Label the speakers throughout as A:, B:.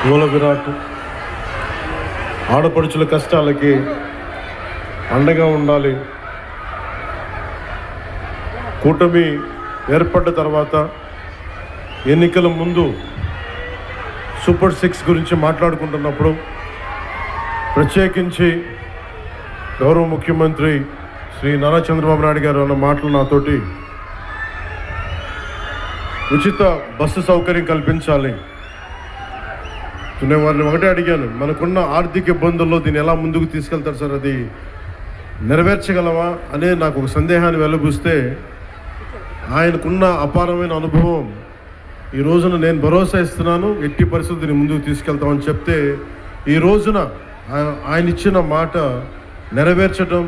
A: మూల విరాట్ ఆడపడుచుల కష్టాలకి అండగా ఉండాలి. కూటమి ఏర్పడ్డ తర్వాత ఎన్నికల ముందు సూపర్ 6 గురించి మాట్లాడుకుంటున్నప్పుడు ప్రత్యేకించి గౌరవ ముఖ్యమంత్రి శ్రీ నారా చంద్రబాబు నాయుడు గారు అన్న మాటలు నాతోటి ఉచిత బస్సు సౌకర్యం కల్పించాలి. నేను వారిని ఒకటే అడిగాను, మనకున్న ఆర్థిక ఇబ్బందుల్లో దీన్ని ఎలా ముందుకు తీసుకెళ్తారు సార్, అది నెరవేర్చగలవా అనే నాకు ఒక సందేహాన్ని వెలుబుస్తే ఆయనకున్న అపారమైన అనుభవం ఈ రోజున నేను భరోసా ఇస్తున్నాను, ఎట్టి పరిస్థితిని ముందుకు తీసుకెళ్తామని చెప్తే ఈ రోజున ఆయన ఇచ్చిన మాట నెరవేర్చడం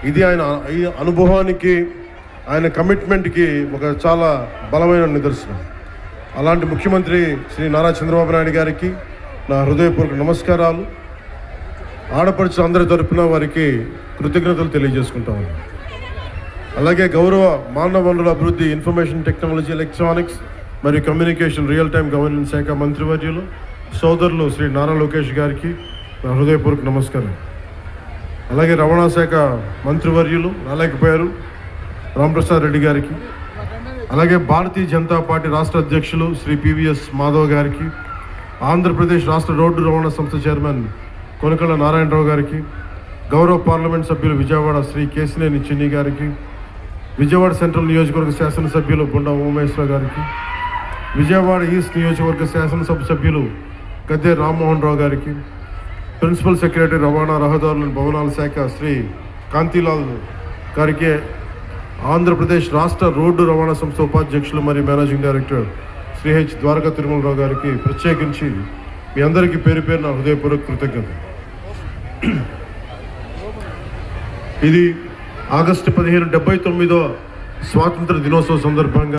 A: ఇది ఆయన ఈ అనుభవానికి ఆయన కమిట్మెంట్కి ఒక చాలా బలమైన నిదర్శనం. అలాంటి ముఖ్యమంత్రి శ్రీ నారా చంద్రబాబు నాయుడు గారికి నా హృదయపూర్వక నమస్కారాలు. ఆడపడుచు అందరి తరపున వారికి కృతజ్ఞతలు తెలియజేసుకుంటాము. అలాగే గౌరవ మానవ వనరుల అభివృద్ధి, ఇన్ఫర్మేషన్ టెక్నాలజీ, ఎలక్ట్రానిక్స్ మరియు కమ్యూనికేషన్, రియల్ టైం గవర్నెన్స్ శాఖ మంత్రివర్యులు సోదరులు శ్రీ నారా లోకేష్ గారికి నా హృదయపూర్వక నమస్కారం. అలాగే రవాణా శాఖ మంత్రివర్యులు రాలేకపోయారు రాంప్రసాద్ రెడ్డి గారికి, అలాగే భారతీయ జనతా పార్టీ రాష్ట్ర అధ్యక్షులు శ్రీ పివిఎస్ మాధవ్ గారికి, ఆంధ్రప్రదేశ్ రాష్ట్ర రోడ్డు రవాణా సంస్థ చైర్మన్ కొనకళ్ళ నారాయణరావు గారికి, గౌరవ పార్లమెంట్ సభ్యులు విజయవాడ శ్రీ కేసినేని చిన్ని గారికి, విజయవాడ సెంట్రల్ నియోజకవర్గ శాసనసభ్యులు బొండా ఉమేశ్వర గారికి, విజయవాడ ఈస్ట్ నియోజకవర్గ శాసనసభ సభ్యులు గద్దె రామ్మోహన్ రావు గారికి, ప్రిన్సిపల్ సెక్రటరీ రవాణా రహదారుల భవనాల శాఖ శ్రీ కాంతిలాల్ గారికి, ఆంధ్రప్రదేశ్ రాష్ట్ర రోడ్డు రవాణా సంస్థ ఉపాధ్యక్షులు మరియు managing director Shri H Dwaraka Tirumalarao గారికి ప్రత్యేకించి మీ అందరికీ పేరు పేరు నా హృదయపూర్వక కృతజ్ఞత. ఇది ఆగస్టు 15 79వ స్వాతంత్ర దినోత్సవం సందర్భంగా